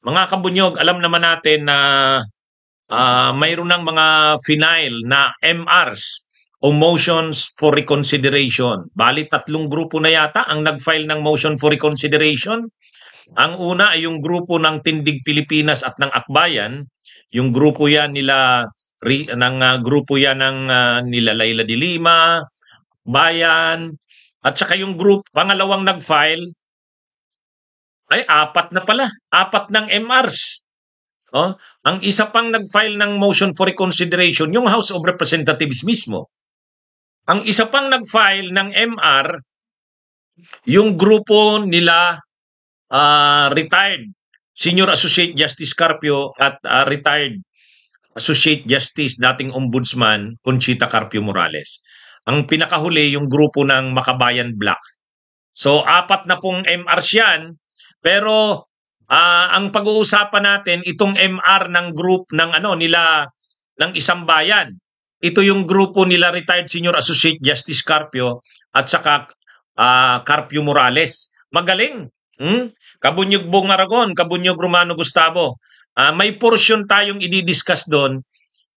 Mga kabunyog, alam naman natin na mayroon ng mga final na MRs o motions for reconsideration. Bali, 3 grupo na yata ang nag-file ng motion for reconsideration. Ang una ay yung grupo ng Tindig Pilipinas at ng Akbayan. Yung grupo yan nila grupo yan ng nila Laila de Lima, Bayan, at saka yung pangalawang nag-file ay 4 na pala, 4 ng MRs. Oh, ang isa pang nag-file ng motion for reconsideration, yung House of Representatives mismo. Ang isa pang nag-file ng MR, yung grupo nila retired Senior Associate Justice Carpio at retired Associate Justice, dating Ombudsman, Conchita Carpio Morales. Ang pinakahuli, yung grupo ng Makabayan Black. So, 4 na pong MRs yan, pero ang pag-uusapan natin, itong MR ng group ng nila ng Isang Bayan. Ito yung grupo nila retired Senior Associate Justice Carpio at saka Carpio Morales. Magaling. Kabunyog Bong Aragon, Kabunyog Romano Gustavo. May portion tayong i-discuss doon.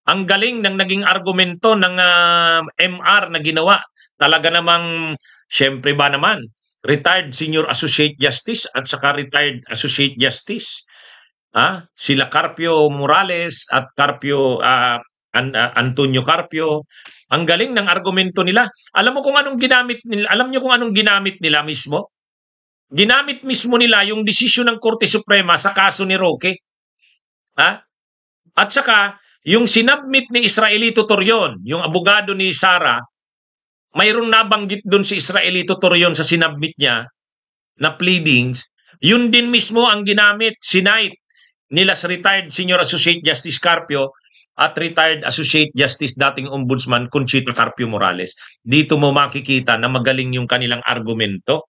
Ang galing ng naging argumento ng MR na ginawa. Talaga namang, syempre ba naman, retired Senior Associate Justice at saka retired Associate Justice. Sila Carpio Morales at Carpio Antonio Carpio. Ang galing ng argumento nila. Alam mo kung anong ginamit nila? Alam niyo kung anong ginamit nila mismo? Ginamit mismo nila yung desisyon ng Korte Suprema sa kaso ni Roque. At saka, yung sinubmit ni Israelito Torion, yung abogado ni Sara, mayroong nabanggit doon si Israelito Torion sa sinubmit niya na pleadings, yun din mismo ang ginamit, sinight nila sa retired Senior Associate Justice Carpio at retired Associate Justice dating Ombudsman Conchita Carpio Morales. Dito mo makikita na magaling yung kanilang argumento.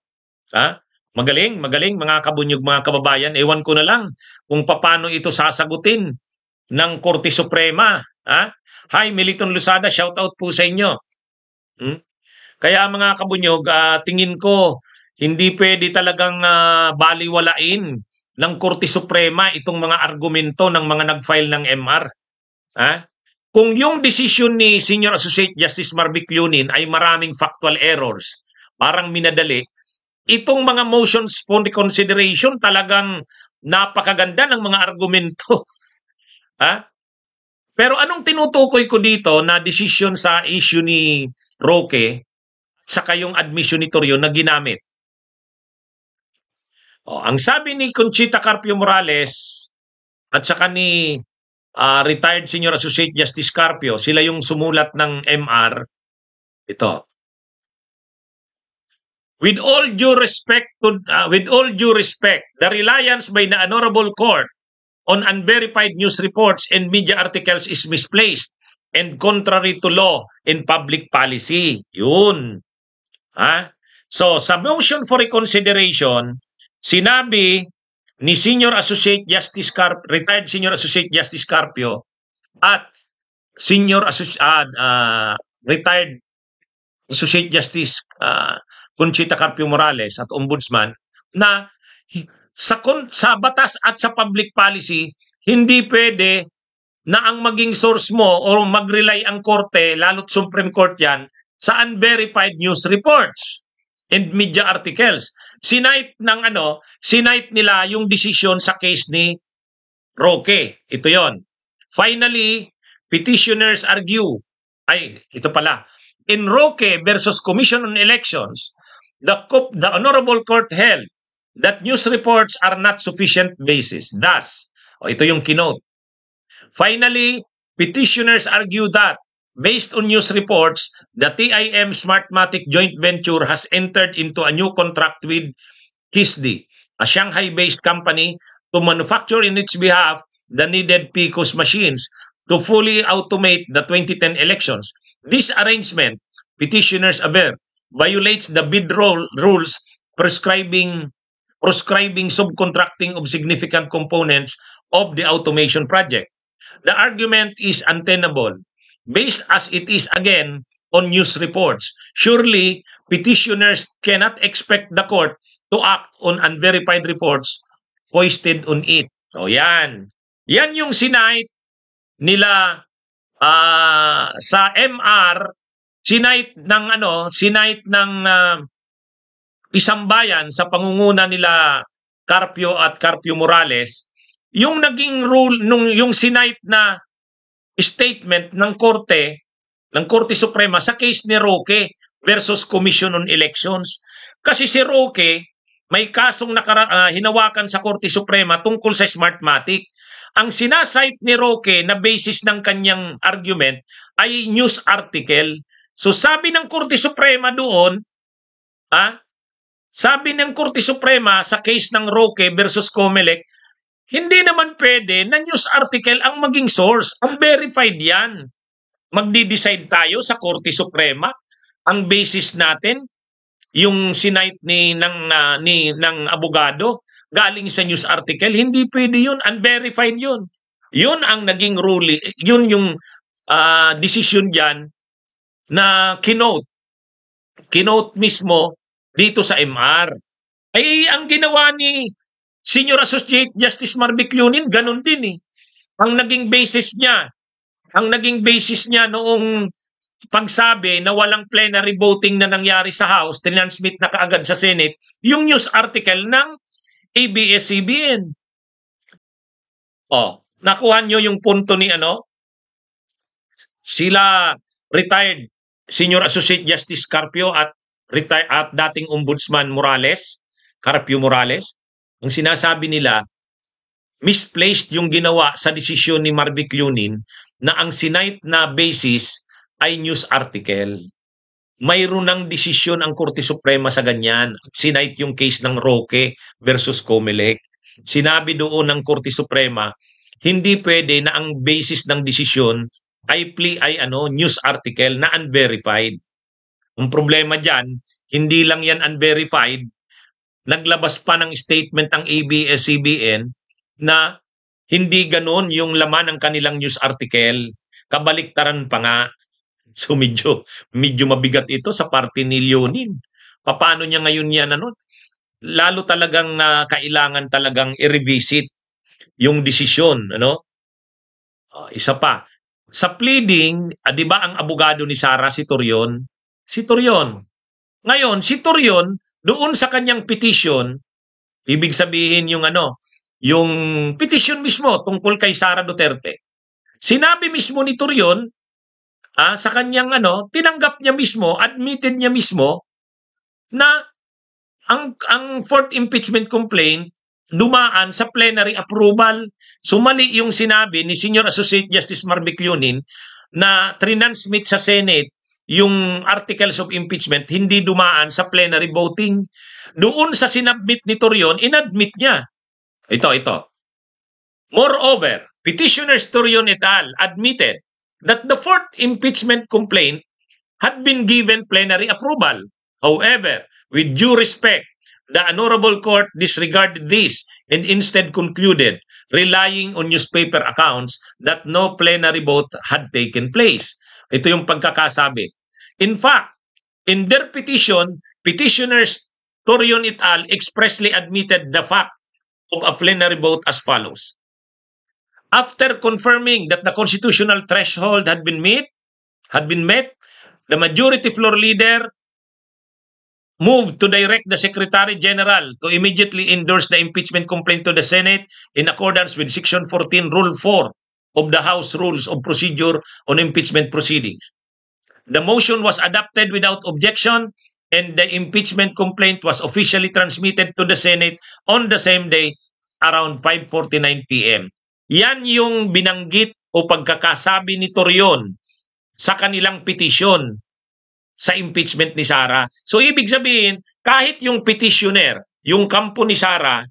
Magaling mga kabunyog, mga kababayan. Ewan ko na lang kung paano ito sasagutin ng Korte Suprema. Hi, Militon Lusada, shout out po sa inyo. Kaya mga kabunyog, tingin ko hindi pwede talagang baliwalain ng Korte Suprema itong mga argumento ng mga nag-file ng MR. Kung yung decision ni Senior Associate Justice Marvic Lunin ay maraming factual errors, parang minadali, itong mga motions for reconsideration talagang napakaganda ng mga argumento. Pero anong tinutukoy ko dito na decision sa issue ni Roque saka yung admission ni Torion na ginamit? Ang sabi ni Conchita Carpio Morales at saka ni retired Senior Associate Justice Carpio, sila yung sumulat ng MR. Ito. With all due respect, the reliance by the Honorable Court on unverified news reports and media articles is misplaced and contrary to law and public policy. Yun. So, sa motion for reconsideration, sinabi ni Senior Associate Justice retired Senior Associate Justice Carpio at retired Associate Justice Conchita Carpio Morales at Ombudsman na sa batas at sa public policy, hindi pwede na ang maging source mo o mag-rely ang korte, lalo't Supreme Court yan, sa unverified news reports and media articles. Sinight nila yung decision sa case ni Roque. Ito yon. Finally, petitioners argue, ito pala, in Roque versus Commission on Elections, the Honorable Court held that news reports are not sufficient basis. Thus, ito yung kinote. Finally, petitioners argue that based on news reports, the TIM Smartmatic joint venture has entered into a new contract with KISDI, a Shanghai-based company, to manufacture in its behalf the needed PCOS machines to fully automate the 2010 elections. This arrangement, petitioners aver, violates the bid rules prescribing subcontracting of significant components of the automation project. The argument is untenable, based as it is again on news reports. Surely, petitioners cannot expect the court to act on unverified reports foisted on it. O yan. Yan yung sinight nila sa MR, sinight ng isang bayan sa pangunguna nila Carpio at Carpio Morales, yung naging rule yung sinight na statement ng Korte Suprema sa case ni Roque versus Commission on Elections. Kasi si Roque may kasong hinawakan sa Korte Suprema tungkol sa Smartmatic. Ang sinasite ni Roque na basis ng kanyang argument ay news article. So sabi ng Korte Suprema doon, sabi ng Korte Suprema sa case ng Roque versus Comelec, hindi naman pwede na news article ang maging source. Unverified yan. Magdi-decide tayo sa Korte Suprema. Ang basis natin, yung sinight ng abogado, galing sa news article, hindi pwede yun. Unverified yun. Yun ang naging ruling. Yun yung decision dyan na kinote mismo dito sa MR. Ay, ang ginawa ni Senior Associate Justice Marvic Lunin, ganun din eh. Ang naging basis niya noong pagsabi na walang plenary voting na nangyari sa House, tinansmit na kaagad sa Senate, yung news article ng ABS-CBN. Nakuha nyo yung punto ni sila retired Senior Associate Justice Carpio at dating Ombudsman Carpio Morales. Ang sinasabi nila, misplaced yung ginawa sa desisyon ni Marvic Lunin na ang sinight na basis ay news article. Mayroon ng desisyon ang Korte Suprema sa ganyan. Sinight yung case ng Roque versus Comelec. Sinabi doon ng Korte Suprema, hindi pwede na ang basis ng desisyon ay news article na unverified. Ang problema dyan, hindi lang yan unverified, naglabas pa ng statement ng ABS-CBN na hindi ganon yung laman ng kanilang news article. Kabaliktaran pa nga. So medyo mabigat ito sa parte ni Leonin. Paano niya ngayon yan lalo talagang kailangan talagang i-revisit yung desisyon. Isa pa. Sa pleading, di ba ang abogado ni Sara si Torion? Ngayon, si Torion, doon sa kanyang petition, ibig sabihin yung petition mismo tungkol kay Sara Duterte. Sinabi mismo ni Torion, sa kanyang tinanggap niya mismo, admitted niya mismo na ang fourth impeachment complaint dumaan sa plenary approval. Sumali yung sinabi ni Senior Associate Justice Marvic Lunin na trinansmit sa Senate yung articles of impeachment, hindi dumaan sa plenary voting. Doon sa sinabmit ni Torion, inadmit niya. Ito. Moreover, petitioners Torion et al. Admitted that the fourth impeachment complaint had been given plenary approval. However, with due respect, the Honorable Court disregarded this and instead concluded, relying on newspaper accounts, that no plenary vote had taken place. Ito yung pagkakasabi. In fact, in their petition, petitioners Torion et al. Expressly admitted the fact of a plenary vote as follows. After confirming that the constitutional threshold had been met, the majority floor leader moved to direct the Secretary General to immediately endorse the impeachment complaint to the Senate in accordance with Section 14, Rule 4 of the House Rules of Procedure on Impeachment Proceedings. The motion was adopted without objection and the impeachment complaint was officially transmitted to the Senate on the same day around 5:49 p.m. Yan yung binanggit o pagkakasabi ni Torion sa kanilang petisyon sa impeachment ni Sara. So ibig sabihin, kahit yung petitioner, yung kampo ni Sara,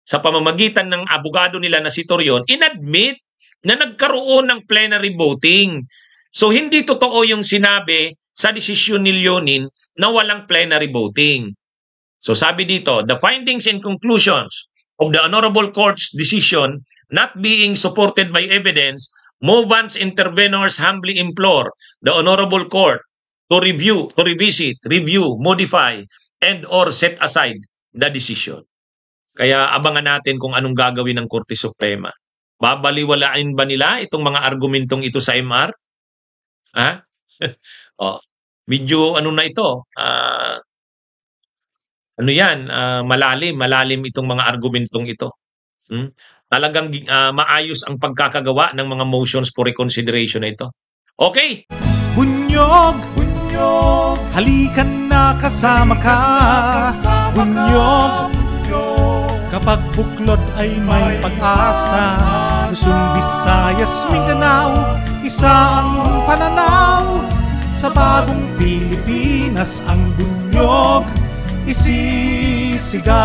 sa pamamagitan ng abogado nila na si Torion, inadmit na nagkaroon ng plenary voting. So hindi totoo yung sinabi sa desisyon ni Leonin na walang plenary voting. So sabi dito, the findings and conclusions of the Honorable Court's decision not being supported by evidence, movants intervenors humbly implore the Honorable Court to revisit, modify, and or set aside the decision. Kaya abangan natin kung anong gagawin ng Korte Suprema. Babaliwalain ba nila itong mga argumentong ito sa MR? Ha? Oh, medyo ano na ito, ano yan, malalim itong mga argumentong ito. Talagang maayos ang pagkakagawa ng mga motions for reconsideration na ito. Okay. Bunyog, bunyog, halikan na kasama ka. Bunyog, kapag buklod ay may pag-asa. Luzon, Visayas, Mindanao, isa ang pananaw. Sa bagong Pilipinas ang bunyog isisigaw.